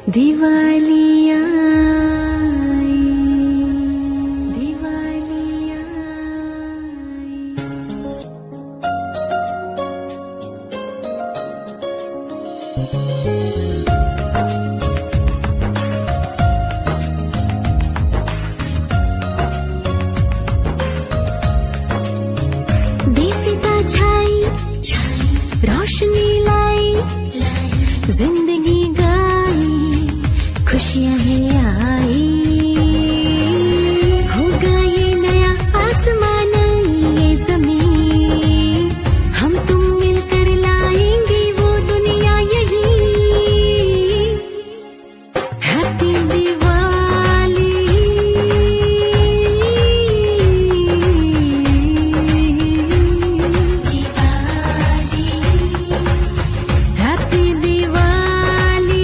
दिवाली आई, दिवाली आई। दीपिका छाई, रोशनी लाई, जिंदगी गाई, खुशियां ही आई। होगा ये नया आसमान, ये जमीन, हम तुम मिलकर लाएंगे वो दुनिया यही। Happy Diwali, Diwali, happy Diwali.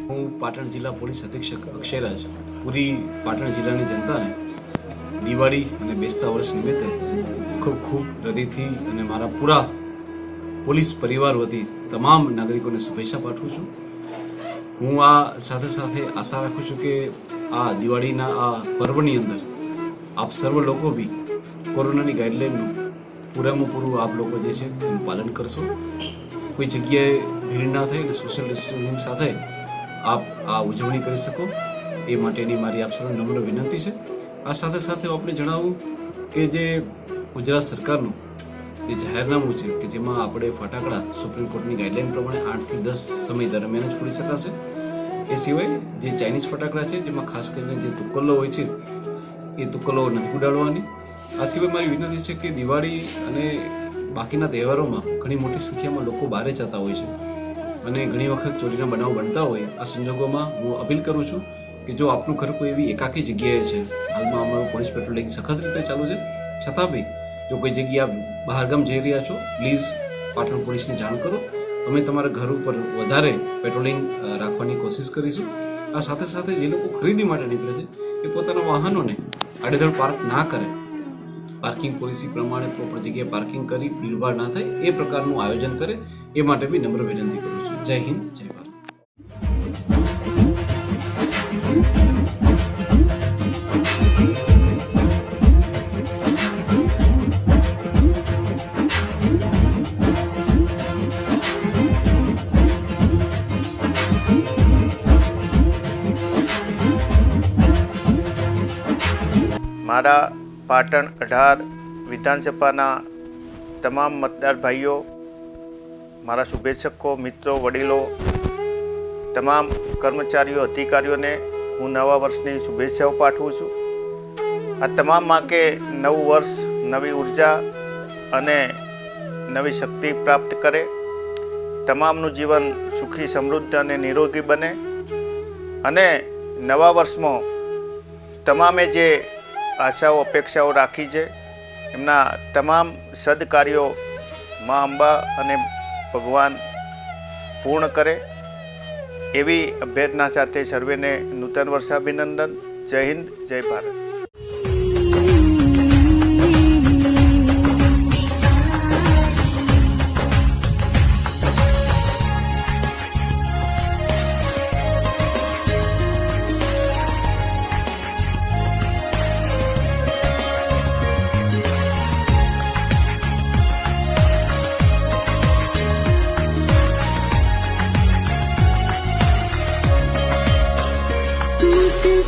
હું પાટણ જિલ્લા પોલીસ અધિક્ષક અક્ષયરાજ પૂરી પાટણ જિલ્લાની જનતાને દિવાળી અને બેસતા વર્ષ નિમિત્તે ખૂબ ખૂબ હૃદયથી અને મારા પૂરા પોલીસ પરિવાર વતી તમામ નાગરિકોને શુભેચ્છા પાઠવું છું। હું આ સાથે સાથે આશા રાખું છું કે આ દિવાળીના આ પર્વની અંદર આપ સર્વ લોકો બી કોરોનાની ગાઈડલાઇનનું પૂરામાં પૂરું આપ લોકો જે છે એનું પાલન કરશો। કોઈ જગ્યાએ ભીડ ના થાય અને સોશિયલ ડિસ્ટન્સિંગ સાથે આપ આ ઉજવણી કરી શકો એ માટેની મારી આપ સૌને નમ્ર વિનંતી છે। આ સાથે સાથે હું આપને જણાવું કે જે ગુજરાત સરકારનું જે જાહેરનામું છે કે જેમાં આપણે ફટાકડા સુપ્રીમ કોર્ટની ગાઈડલાઇન પ્રમાણે 8 થી 10 સમય દરમિયાન જ ફોડી શકાશે। એ સિવાય જે ચાઇનીઝ ફટાકડા છે જેમાં ખાસ કરીને જે તુક્કલો હોય છે એ તુક્કલો નથી ઉડાડવાની। આ સિવાય મારી વિનંતી છે કે દિવાળી અને બાકીના તહેવારોમાં ઘણી મોટી સંખ્યામાં લોકો બહાર જતા હોય છે અને ઘણી વખત ચોરીના બનાવ બનતા હોય। આ સંજોગોમાં હું અપીલ કરું છું કે જો આપનું ઘર કોઈ એવી એકાકી જગ્યાએ છે, હાલમાં અમારું પોલીસ પેટ્રોલિંગ સખત રીતે ચાલુ છે, છતાં બી જો કોઈ જગ્યા બહારગામ જઈ રહ્યા છો પ્લીઝ પાટણ પોલીસને જાણ કરો। અમે તમારા ઘર ઉપર વધારે પેટ્રોલિંગ રાખવાની કોશિશ કરીશું। આ સાથે સાથે જે લોકો ખરીદી માટે નીકળે છે એ પોતાના વાહનોને આડેધડ પાર્ક ના કરે, પાર્કિંગ પોલિસી પ્રમાણે પ્રોપર જગ્યાએ પાર્કિંગ કરી ભીડભાડ ના થાય એ પ્રકારનું આયોજન કરે એ માટે બી નમ્ર વિનંતી કરું છું। જય હિન્દ, જય ભારત। મારા પાટણ 18 વિધાનસભાના તમામ મતદાર ભાઈઓ, મારા શુભેચ્છકો, મિત્રો, વડીલો, તમામ કર્મચારીઓ, અધિકારીઓને હું નવા વર્ષની શુભેચ્છાઓ પાઠવું છું। આ તમામ માટે નવું વર્ષ નવી ઉર્જા અને નવી શક્તિ પ્રાપ્ત કરે, તમામનું જીવન સુખી, સમૃદ્ધ અને નિરોગી બને અને નવા વર્ષમાં તમામે જે આશાઓ અપેક્ષાઓ રાખી છે એમના તમામ સદકાર્યો મા અંબા અને ભગવાન પૂર્ણ કરે એવી અભ્યર્થના સાથે સર્વેને નૂતન વર્ષાભિનંદન। જય હિન્દ, જય ભારત।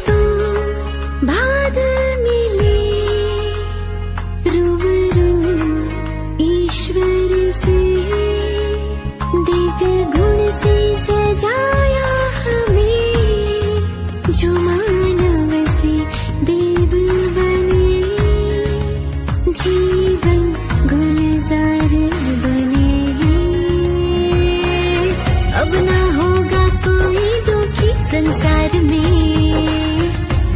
तो बाद मिले रूबरू ईश्वर से, दिव्य गुण से सजाया हमें, जो मानव से देव बने, जीवन गुलजार बने। अब ना होगा कोई दुखी संसार में,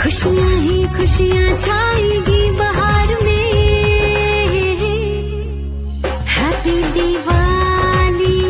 खुशियाँ ही खुशियाँ छाएगी बहार में। हैप्पी दिवाली,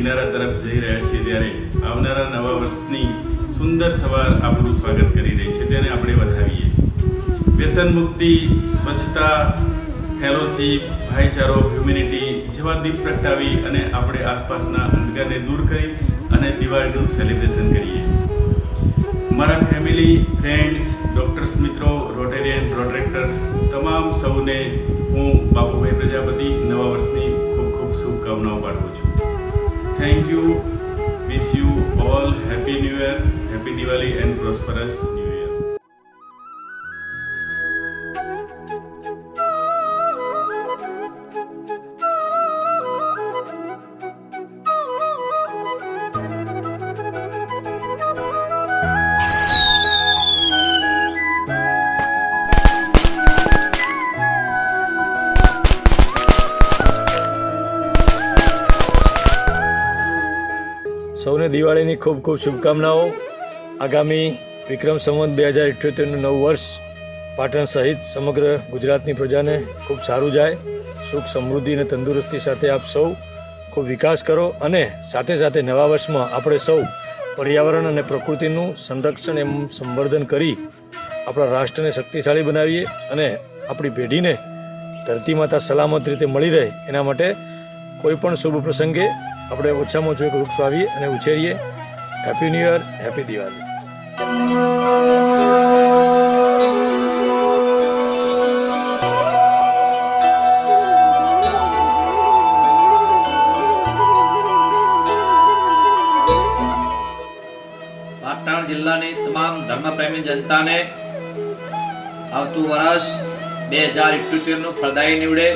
કિનારા તરફ જઈ રહ્યા છીએ ત્યારે આવનારા નવા વર્ષની સુંદર સવાર આપણું સ્વાગત કરી રહી છે, તેને આપણે વધાવીએ. વ્યસન મુક્તિ, સ્વચ્છતા, ફેલોશિપ, ભાઈચારો, હ્યુમેનિટી જેવા દીપ પ્રગટાવી અને આપણે આસપાસના અંધકારને દૂર કરી અને દિવાળીનું સેલિબ્રેશન કરીએ. મારા ફેમિલી, ફ્રેન્ડ્સ, ડૉક્ટર્સ મિત્રો, રોટેરિયન, રોટેક્ટર્સ તમામ સૌને હું બાબુભાઈ પ્રજાપતિ નવા વર્ષની ખૂબ ખૂબ શુભકામનાઓ પાઠવું છું. Thank you. Wish you all happy new year, happy Diwali and prosperous new year. સૌને દિવાળીની ખૂબ ખૂબ શુભકામનાઓ. આગામી વિક્રમ સંવત 2078નું નવું વર્ષ પાટણ સહિત સમગ્ર ગુજરાતની પ્રજાને ખૂબ સારું જાય. સુખ, સમૃદ્ધિ અને તંદુરસ્તી સાથે આપ સૌ ખૂબ વિકાસ કરો અને સાથે સાથે નવા વર્ષમાં આપણે સૌ પર્યાવરણ અને પ્રકૃતિનું સંરક્ષણ એમ સંવર્ધન કરી આપણા રાષ્ટ્રને શક્તિશાળી બનાવીએ અને આપણી પેઢીને ધરતી માતા સલામત રીતે મળી રહે એના માટે કોઈ પણ શુભ પ્રસંગે આપણે ઓછામાં ઓછું એક વૃક્ષ વાવીએ અને ઉછેરીએ. Happy new year, happy Diwali. Patan જિલ્લાની તમામ ધર્મપ્રેમી જનતાને આવતું વર્ષ 2078નું ફળદાયી નીવડે.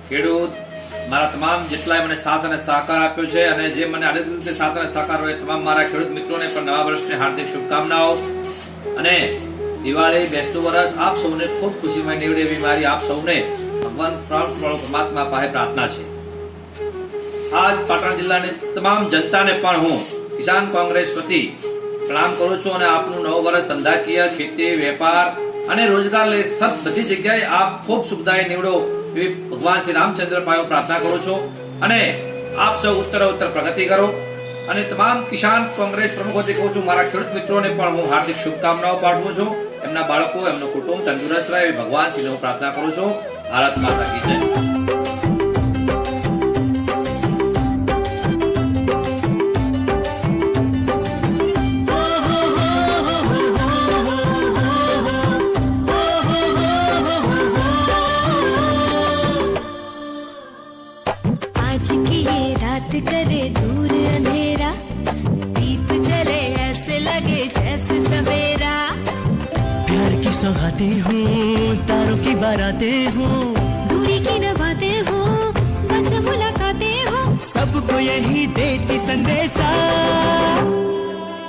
ખેડૂત મારા તમામ જેટલાય મને સાથ અને સહકાર આપ્યો છે અને જે મને આદિત રીતે સાથ અને સહકાર હોય તમામ મારા ખેડૂત મિત્રોને પણ નવા વર્ષની હાર્દિક શુભકામનાઓ અને દિવાળી, બેસતું વર્ષ આપ સૌને ખૂબ ખુશીમય નીવડે એવી મારી આપ સૌને ભગવાન પરમાત્મા પાસે પ્રાર્થના છે. આજ પાટણ જિલ્લાની તમામ જનતાને પણ હું કિસાન કોંગ્રેસ વતી પ્રણામ કરું છું અને આપનું નવું વર્ષ ધંધાકીય, ખેતી, વેપાર અને રોજગાર લઈ સબ બધી જગ્યાએ આપ ખૂબ સુખદાયી નીવડો એવી ભગવાન શ્રી રામચંદ્ર પાસે પ્રાર્થના કરું છું અને આપ સૌ ઉત્તરોત્તર પ્રગતિ કરો અને તમામ કિસાન કોંગ્રેસ પ્રમુખોથી કહું છું મારા ખેડૂત મિત્રોને પણ હું હાર્દિક શુભકામનાઓ પાઠવું છું. એમના બાળકો, એમનું કુટુંબ તંદુરસ્ત રહે એવી ભગવાન શ્રીને હું પ્રાર્થના કરું છું. ભારત માતા કી જય. आज की ये रात करे दूर अंधेरा, दीप जले ऐसे लगे जैसे सवेरा. प्यार की सौगातें हूँ, तारों की बारातें हूँ, दूरी की नवातें हो, बस मुलाकातें हो. सबको यही देती संदेशा.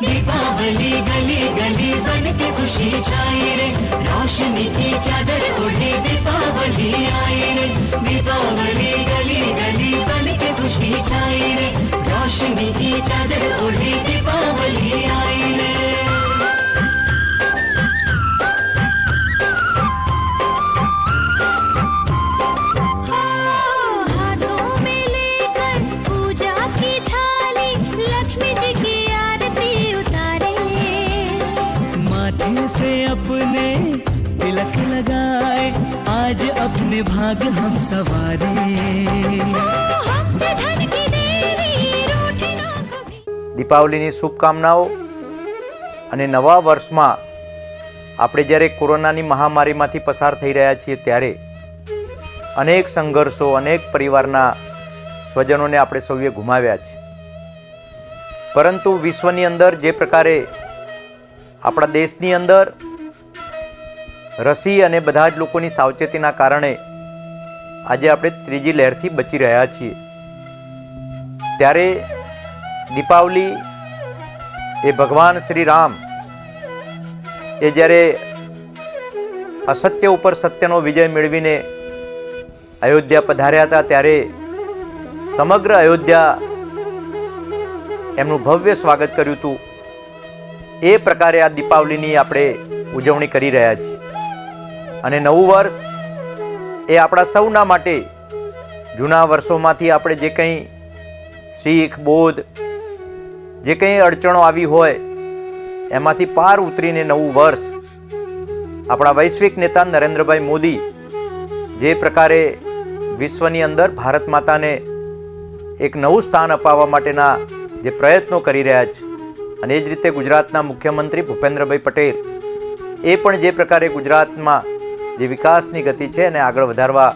दीपावली गली गली बन के खुशी छाई रे, रोशनी की चादर ओढ़े दीपावली आई रे. दीपावली गली गली बन के खुशी छाई रे, रोशनी की चादर ओढ़े दीपावली आई रे. हाथों में लेकर पूजा की थाली, लक्ष्मी जी की आरती उतारे. माथे पे अपने तिलक लगाए, आज अपने भाग हम सवारे. हमसे धन की देवी रूठी ना कभी. દીપાવલીની શુભકામનાઓ. અને નવા વર્ષમાં આપણે જ્યારે કોરોનાની મહામારીમાંથી પસાર થઈ રહ્યા છીએ ત્યારે અનેક સંઘર્ષો, અનેક પરિવારના સ્વજનોને આપણે સૌએ ગુમાવ્યા છે. પરંતુ વિશ્વની અંદર જે પ્રકારે આપણા દેશની અંદર રસી અને બધા જ લોકોની સાવચેતીના કારણે આજે આપણે ત્રીજી લહેરથી બચી રહ્યા છીએ, ત્યારે દીપાવલી એ ભગવાન શ્રી રામ એ જ્યારે અસત્ય ઉપર સત્યનો વિજય મેળવીને અયોધ્યા પધાર્યા હતા ત્યારે સમગ્ર અયોધ્યા એમનું ભવ્ય સ્વાગત કર્યું હતું. એ પ્રકારે આ દીપાવલીની આપણે ઉજવણી કરી રહ્યા છીએ. અને નવું વર્ષ એ આપણા સૌના માટે જૂના વર્ષોમાંથી આપણે જે કંઈ શીખ, બૌદ્ધ જે કંઈ અડચણો આવી હોય એમાંથી પાર ઉતરીને નવું વર્ષ આપણા વૈશ્વિક નેતા નરેન્દ્રભાઈ મોદી જે પ્રકારે વિશ્વની અંદર ભારત માતાને એક નવું સ્થાન અપાવવા માટેના જે પ્રયત્નો કરી રહ્યા છે અને એ જ રીતે ગુજરાતના મુખ્યમંત્રી ભૂપેન્દ્રભાઈ પટેલ એ પણ જે પ્રકારે ગુજરાતમાં જે વિકાસની ગતિ છે એને આગળ વધારવા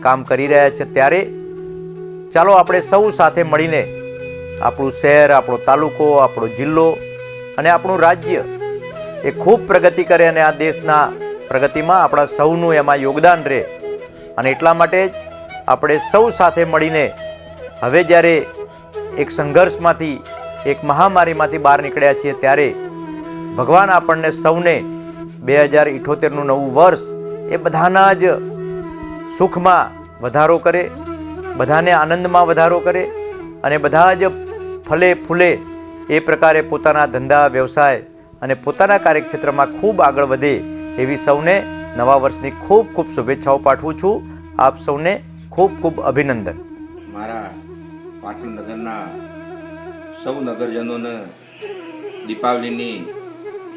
કામ કરી રહ્યા છે, ત્યારે ચાલો આપણે સૌ સાથે મળીને આપણું શહેર, આપણો તાલુકો, આપણો જિલ્લો અને આપણું રાજ્ય એ ખૂબ પ્રગતિ કરે અને આ દેશના પ્રગતિમાં આપણા સૌનું એમાં યોગદાન રહે. અને એટલા માટે જ આપણે સૌ સાથે મળીને હવે જ્યારે એક સંઘર્ષમાંથી, એક મહામારીમાંથી બહાર નીકળ્યા છીએ, ત્યારે ભગવાન આપણને સૌને 2078નું નવું વર્ષ એ બધાના જ સુખમાં વધારો કરે, બધાને આનંદમાં વધારો કરે અને બધા જ ફલે ફૂલે એ પ્રકારે પોતાના ધંધા, વ્યવસાય અને પોતાના કાર્યક્ષેત્રમાં ખૂબ આગળ વધે એવી સૌને નવા વર્ષની ખૂબ ખૂબ શુભેચ્છાઓ પાઠવું છું. આપ સૌને ખૂબ ખૂબ અભિનંદન. મારા પાટણ નગરના સૌ નગરજનોને દીપાવલીની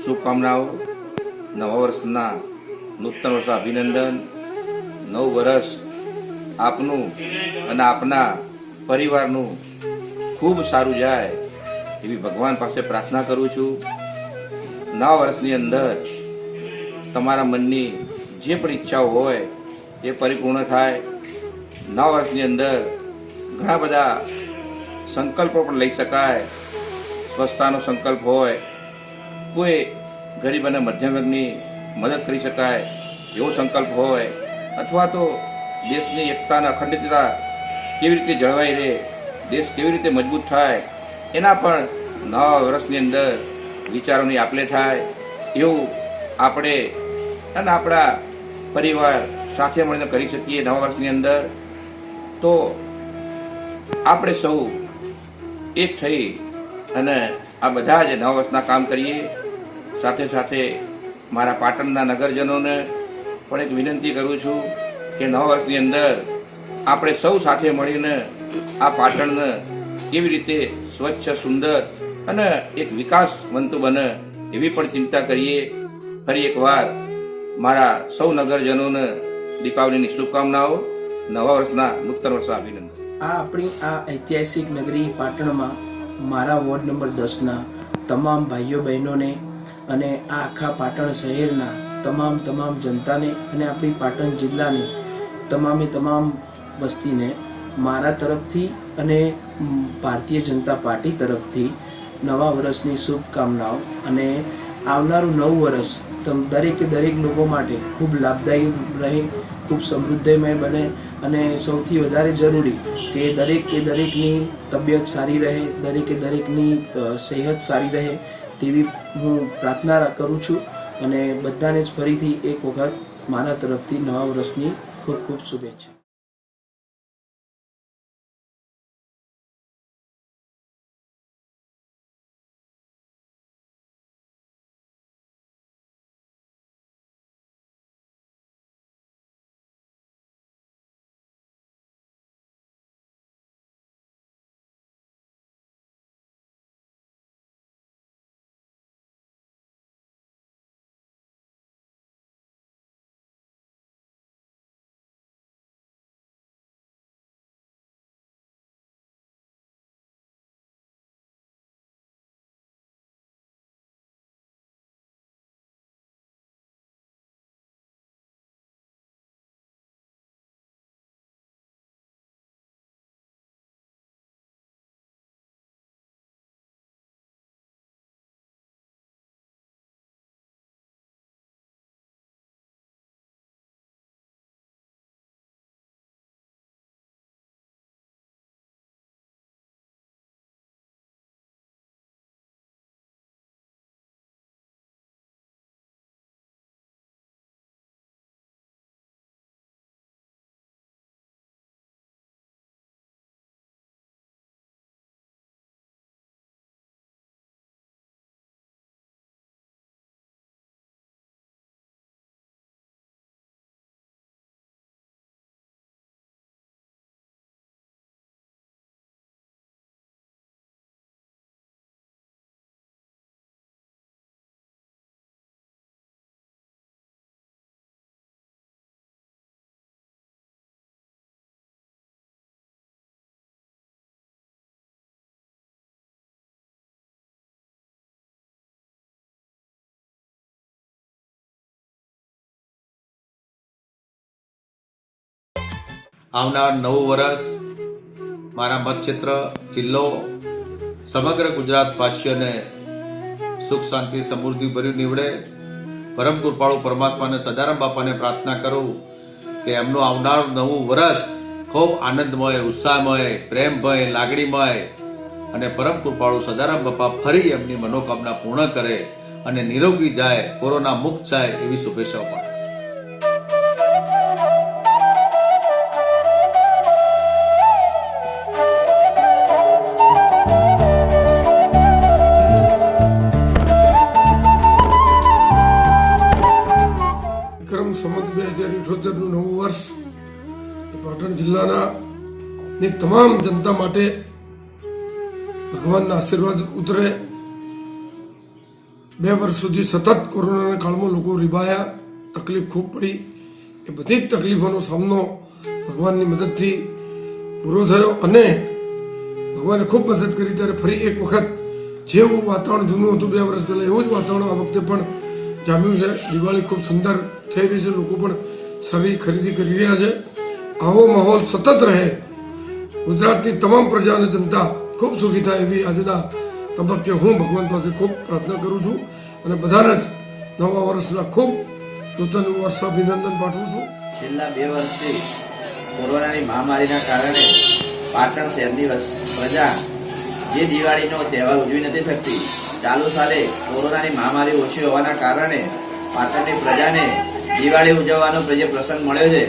શુભકામનાઓ, નવા વર્ષના નૂતન વર્ષ અભિનંદન. નવું વર્ષ આપનું અને આપના પરિવારનું ખૂબ સારું જાય એવી ભગવાન પાસે પ્રાર્થના કરું છું. નવા વર્ષની અંદર તમારા મનની જે પણ ઈચ્છાઓ હોય એ પરિપૂર્ણ થાય. નવા વર્ષની અંદર ઘણા બધા સંકલ્પો પણ લઈ શકાય. સ્વચ્છતાનો સંકલ્પ હોય, કોઈ ગરીબ અને મધ્યમ વર્ગની મદદ કરી શકાય એવો સંકલ્પ હોય, અથવા તો દેશની એકતા અને અખંડિતતા કેવી રીતે જળવાઈ રહે, દેશ કેવી રીતે મજબૂત થાય એના પણ નવા વર્ષની અંદર વિચારોની આપલે થાય એવું આપણે અને આપણા પરિવાર સાથે મળીને કરી શકીએ. નવા વર્ષની અંદર તો આપણે સૌ એક થઈ અને આ બધા જ નવા વર્ષના કામ કરીએ. સાથે સાથે મારા પાટણના નગરજનોને પણ એક વિનંતી કરું છું કે નવા વર્ષની અંદર આપણે સૌ સાથે મળીને આ પાટણને કેવી રીતે સ્વચ્છ, સુંદર અને એક વિકાસવંતું બને એવી પણ ચિંતા કરીએ. ફરી એકવાર મારા સૌ નગરજનોને દીપાવલીની શુભકામનાઓ, નવા વર્ષના નૂતન વર્ષ અભિનંદન. આ આપણી આ ઐતિહાસિક નગરી પાટણમાં મારા વોર્ડ નંબર 10ના તમામ ભાઈઓ બહેનોને અને આ આખા પાટણ શહેરના તમામ જનતાને અને આપણી પાટણ જિલ્લાની તમામ વસ્તીને મારા તરફથી અને ભારતીય જનતા પાર્ટી તરફથી નવા વર્ષની શુભકામનાઓ અને આવનારું નવું વર્ષ દરેક લોકો માટે ખૂબ લાભદાયી રહે, ખૂબ સમૃદ્ધિમય બને અને સૌથી વધારે જરૂરી કે દરેકની તબિયત સારી રહે, દરેકની સેહત સારી રહે તેવી હું પ્રાર્થના કરું છું. અને બધાને જ ફરીથી એક વખત મારા તરફથી નવા વર્ષની ખૂબ ખૂબ શુભેચ્છા. આવનાર નવું વર્ષ મારા મતક્ષેત્ર જિલ્લો સમગ્ર ગુજરાતવાસીઓને સુખ શાંતિ સમૃદ્ધિ ભર્યું નીવડે. પરમ કૃપાળુ પરમાત્માને સદારામ બાપાને પ્રાર્થના કરું કે એમનું આવનાર નવું વર્ષ ખૂબ આનંદમય, ઉત્સાહમય, પ્રેમમય, લાગણીમય અને પરમ કૃપાળુ સદારામ બાપા ફરી એમની મનોકામના પૂર્ણ કરે અને નિરોગી જાય, કોરોના મુક્ત જાય એવી શુભેચ્છાઓ પાઠવું. વિક્રમ સંવત 2078નું નવું વર્ષ એ પાટણ જિલ્લાના ની તમામ જનતા માટે ભગવાનના આશીર્વાદ ઉતરે. 2 વર્ષ સુધી સતત કોરોનાના કાળમાં લોકો રીબાયા, તકલીફ ખૂબ પડી. એ બધી જ તકલીફોનો સામનો ભગવાનની મદદથી પૂરો થયો અને ભગવાને ખૂબ મદદ કરી. ત્યારે ફરી એક વખત જેવું વાતાવરણ જૂનું હતું 2 વર્ષ પહેલાં, એવું જ વાતાવરણ આ વખતે પણ જામ્યું છે. દિવાળી ખૂબ સુંદર થઈ રહી છે, લોકો પણ સારી ખરીદી કરી રહ્યા છે. આવો માહોલ સતત રહે, ગુજરાતની તમામ પ્રજા અને જનતા ખૂબ સુખી થાય એવી આજના તબક્કે હું ભગવાન પાસે ખૂબ પ્રાર્થના કરું છું અને બધાને જ નવા વર્ષના ખૂબ નૂતન વર્ષ અભિનંદન પાઠવું છું. છેલ્લા 2 વર્ષથી કોરોનાની મહામારીના કારણે પાટણ શહેરની પ્રજા જે દિવાળીનો તહેવાર ઉજવી નથી શકતી, ચાલુ સાલે કોરોનાની મહામારી ઓછી હોવાના કારણે પાટણની પ્રજાને દિવાળી ઉજવવાનો જે પ્રસંગ મળ્યો છે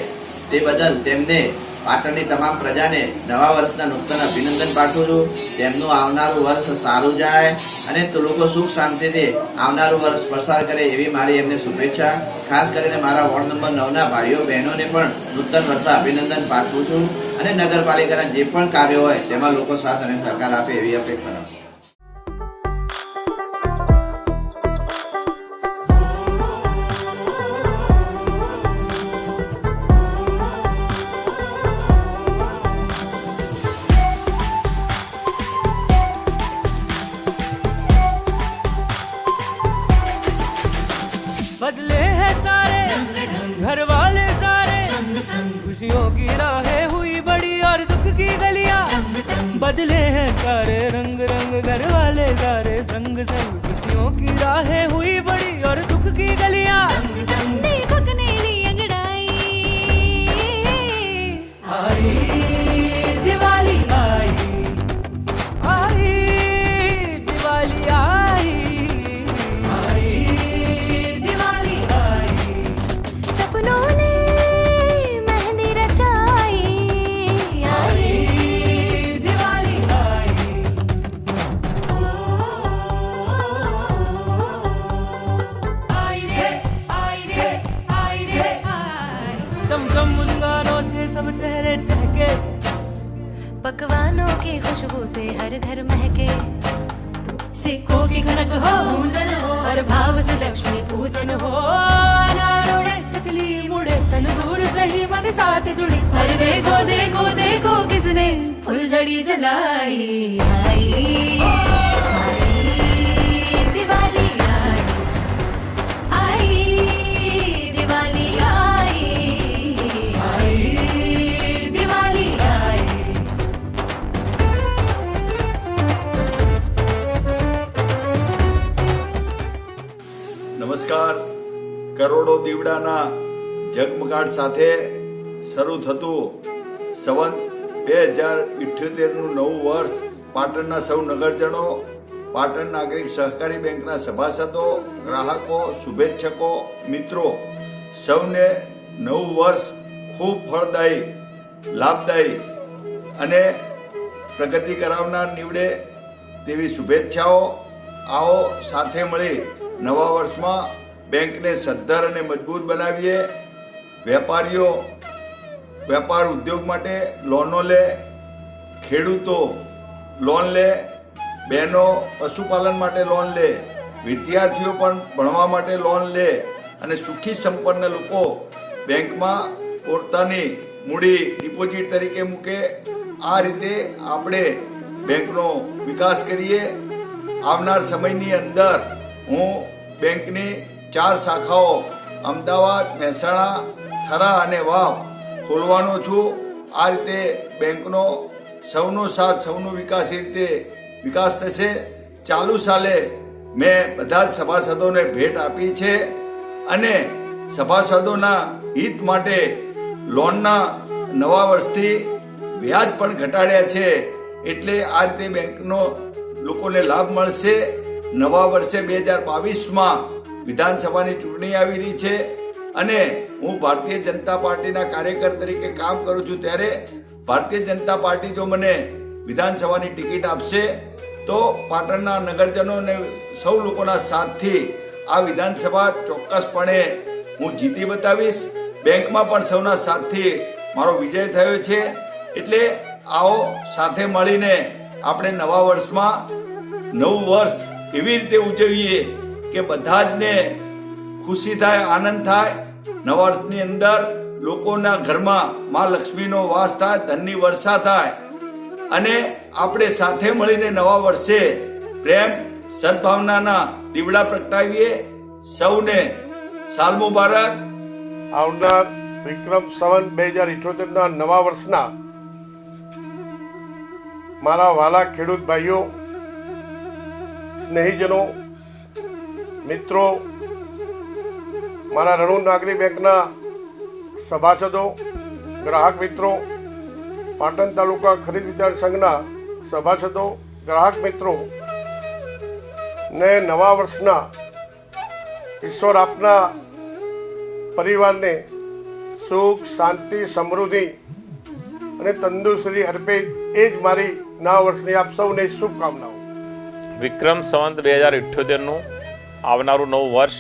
તે બદલ તેમને પાટણની તમામ પ્રજાને નવા વર્ષના નૂતન અભિનંદન પાઠવું છું. તેમનું આવનારું વર્ષ સારું જાય અને તો લોકો સુખ શાંતિથી આવનારું વર્ષ પસાર કરે એવી મારી એમને શુભેચ્છા. ખાસ કરીને મારા વોર્ડ નંબર 9ના ભાઈઓ બહેનોને પણ નૂતન વર્ષના અભિનંદન પાઠવું છું અને નગરપાલિકાના જે પણ કાર્યો હોય તેમાં લોકો સાથ અને સહકાર આપે એવી અપેક્ષા રાખું. बदले हैं सारे घर वाले सारे, खुशियों की राहें हुई बड़ी और दुख की गलियां. बदले हैं सारे रंग रंग, घर वाले सारे संग संग, खुशियों की राहें हुई बड़ी और दुख की गलियां. दीपक ने ली अंगड़ाई, आई दिवाली आई, आई दिवाली आई, आई दिवाली आई. सपनों ने मेहंदी रचाई, आई दिवाली आई. चमचम मुस्कानों से सब चेहरे चहके, पकवानों की खुशबू से हर घर महके. सिक्कों की खनक हो, गूंजन हो, हर भाव से लक्ष्मी पूजन हो. अनार उड़े, चकली मुड़े, तंदूर से ही मन साथ जुड़ी. अरे देखो देखो देखो किसने फुलझड़ी जलाई. आई दिवाली आई, आई दिवाली आई, आई दिवाली आई. નમસ્કાર. કરોડો દીવડાના ઝગમગાટ સાથે શરૂ થતું સંવત 2078નું નવું વર્ષ પાટણના સૌ નગરજનો, પાટણ નાગરિક સહકારી બેંકના સભાસદો, ગ્રાહકો, શુભેચ્છકો, મિત્રો સૌને નવું વર્ષ ખૂબ ફળદાયી, લાભદાયી અને પ્રગતિ કરાવનાર નીવડે તેવી શુભેચ્છાઓ. આવો સાથે મળી નવા વર્ષમાં બેંકને સદ્ધર અને મજબૂત બનાવીએ. વેપારીઓ વેપાર ઉદ્યોગ માટે લોનો લે, ખેડૂતો લોન લે, બહેનો પશુપાલન માટે લોન લે, વિદ્યાર્થીઓ પણ ભણવા માટે લોન લે અને સુખી સંપન્ન લોકો બેંકમાં પોતાની મૂડી ડિપોઝિટ તરીકે મૂકે. આ રીતે આપણે બેંકનો વિકાસ કરીએ. આવનાર સમયની અંદર હું બેંકની 4 શાખાઓ અમદાવાદ, મહેસાણા, થરા અને વાવ ખોલવાનો છું. આ રીતે બેંકનો સૌનો સાથ સૌનો વિકાસ એ રીતે વિકાસ થશે. ચાલુ સાલે મેં બધા જ સભાસદોને ભેટ આપી છે અને સભાસદોના હિત માટે લોનના નવા વર્ષથી વ્યાજ પણ ઘટાડ્યા છે. એટલે આ રીતે બેંકનો લોકોને લાભ મળશે. નવા વર્ષે 2022માં વિધાનસભાની ચૂંટણી આવી રહી છે અને હું ભારતીય જનતા પાર્ટીના કાર્યકર તરીકે કામ કરું છું, ત્યારે ભારતીય જનતા પાર્ટી જો મને વિધાનસભાની ટિકિટ આપશે તો પાટણના નગરજનો અને સૌ લોકોના સાથથી આ વિધાનસભા ચોક્કસપણે હું જીતી બતાવીશ. બેંકમાં પણ સૌના સાથથી મારો વિજય થયો છે. એટલે આવો સાથે મળીને આપણે નવા વર્ષમાં નવું વર્ષ એવી રીતે ઉજવીએ કે બધા જને ખુશી થાય, આનંદ થાય. નવા વર્ષની અંદર લોકોના ઘરમાં માં લક્ષ્મીનો વાસ થાય, ધનની વર્ષા થાય અને આપણે સાથે મળીને નવા વર્ષે પ્રેમ સદભાવનાના દીવડા પ્રગટાવીએ. સૌને સાલ મુબારક. આવનાર વિક્રમ સંવત 2078ના નવા વર્ષના મારા વાલા ખેડૂત ભાઈઓ, સ્નેહીજનો, મિત્રો, મારા રણુ નાગરી બેંકના સભાસદો, ગ્રાહક મિત્રો, પાટણ તાલુકા ખરીદ વિચાર સંઘના સભાસદો, ગ્રાહક મિત્રો ને નવા વર્ષના ઈશ્વર આપના પરિવારને સુખ, શાંતિ, સમૃદ્ધિ અને તંદુરસ્તી અર્પે એ જ મારી નવા વર્ષની આપ સૌને શુભકામનાઓ. વિક્રમ સંવત 2078નું આવનારું નવું વર્ષ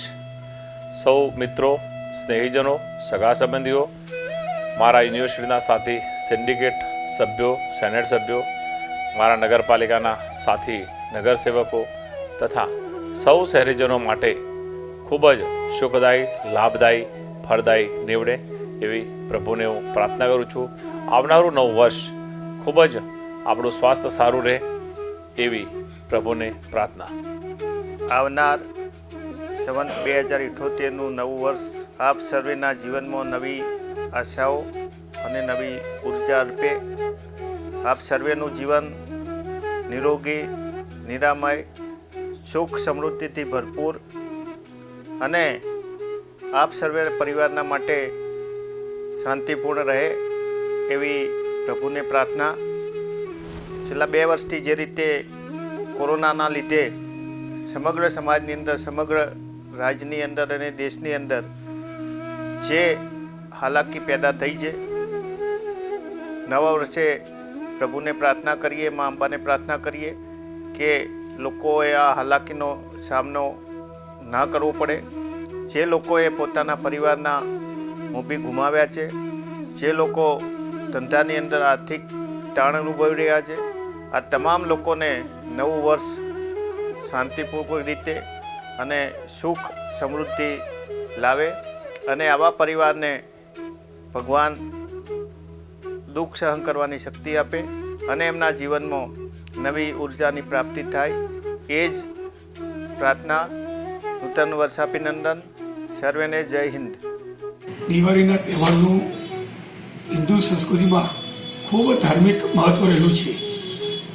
સૌ મિત્રો, સ્નેહીજનો, સગા સંબંધીઓ, મારા યુનિવર્સિટીના સાથી સિન્ડિકેટ સભ્યો, સેનેટ સભ્યો, મારા નગરપાલિકાના સાથી નગરસેવકો તથા સૌ શહેરીજનો માટે ખૂબ જ સુખદાયી, લાભદાયી, ફળદાયી નીવડે એવી પ્રભુને હું પ્રાર્થના કરું છું. આવનારું નવું વર્ષ ખૂબ જ આપણું સ્વાસ્થ્ય સારું રહે એવી પ્રભુને પ્રાર્થના. આવનાર સંવત 2078નું નવું વર્ષ આપ સર્વેના જીવનમાં નવી આશાઓ અને નવી ઉર્જા અર્પે. આપ સર્વેનું જીવન નિરોગી, નિરામય, સુખ સમૃદ્ધિથી ભરપૂર અને આપ સર્વે પરિવારના માટે શાંતિપૂર્ણ રહે એવી પ્રભુને પ્રાર્થના. છેલ્લા 2 વર્ષથી જે રીતે કોરોનાના લીધે સમગ્ર સમાજની અંદર, સમગ્ર રાજ્યની અંદર અને દેશની અંદર જે હાલાકી પેદા થઈ છે, નવા વર્ષે પ્રભુને પ્રાર્થના કરીએ, મા અંબાને પ્રાર્થના કરીએ કે લોકોએ આ હાલાકીનો સામનો ના કરવો પડે. જે લોકોએ પોતાના પરિવારના મોભી ગુમાવ્યા છે, જે લોકો ધંધાની અંદર આર્થિક તાણ અનુભવી રહ્યા છે, આ તમામ લોકોને નવું વર્ષ શાંતિપૂર્વક રીતે અને સુખ સમૃદ્ધિ લાવે અને આવા પરિવારને ભગવાન દુઃખ સહન કરવાની શક્તિ આપે અને એમના જીવનમાં નવી ઉર્જાની પ્રાપ્તિ થાય. એ જ પ્રાર્થના. નૂતન વર્ષાભિનંદન. સર્વેને જય હિન્દ. દિવાળીના તહેવારનું હિન્દુ સંસ્કૃતિમાં ખૂબ ધાર્મિક મહત્વ રહેલું છે.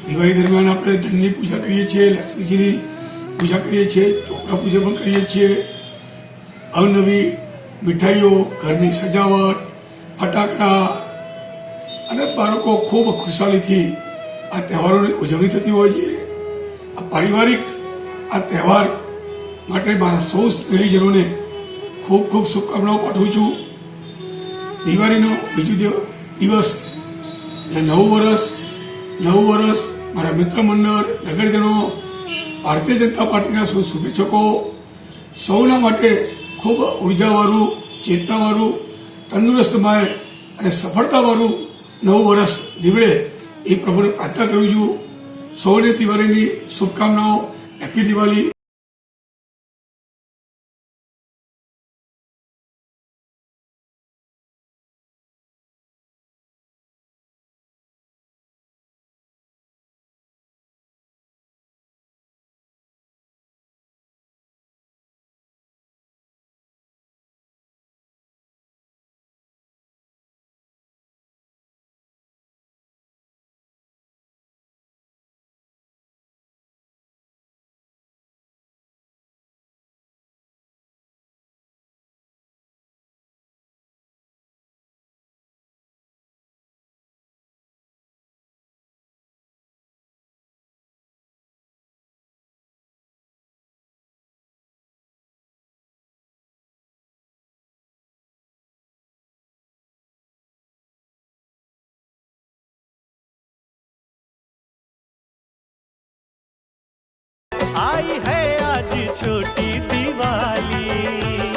દિવાળી દરમિયાન આપણે ધનની પૂજા કરીએ છીએ, લક્ષ્મીજીની પૂજા કરીએ છીએ, ચોપડા પૂજા પણ કરીએ છીએ. અવનવી મીઠાઈઓ, ઘરની સજાવટ, ફટાકડા અને બાળકો ખૂબ ખુશાલીથી આ તહેવારોની ઉજવણી થતી હોય છે. આ પારિવારિક આ તહેવાર માટે મારા સૌ સ્નેહીજનોને ખૂબ ખૂબ શુભકામનાઓ પાઠવું છું. દિવાળીનો બીજો દિવસ એટલે નવું વર્ષ મારા મિત્ર મંડળ, નગરજનો, ભારતીય જનતા પાર્ટીના સૌ શુભેચ્છકો સૌના માટે ખૂબ ઉર્જાવાળું, ચેતનાવાળું, તંદુરસ્તમય અને સફળતાવાળું નવું વર્ષ નીવડે એ પ્રભુને પ્રાર્થના કરું છું. સૌને દિવાળીની શુભકામનાઓ. હેપી દિવાળી. आई है आज छोटी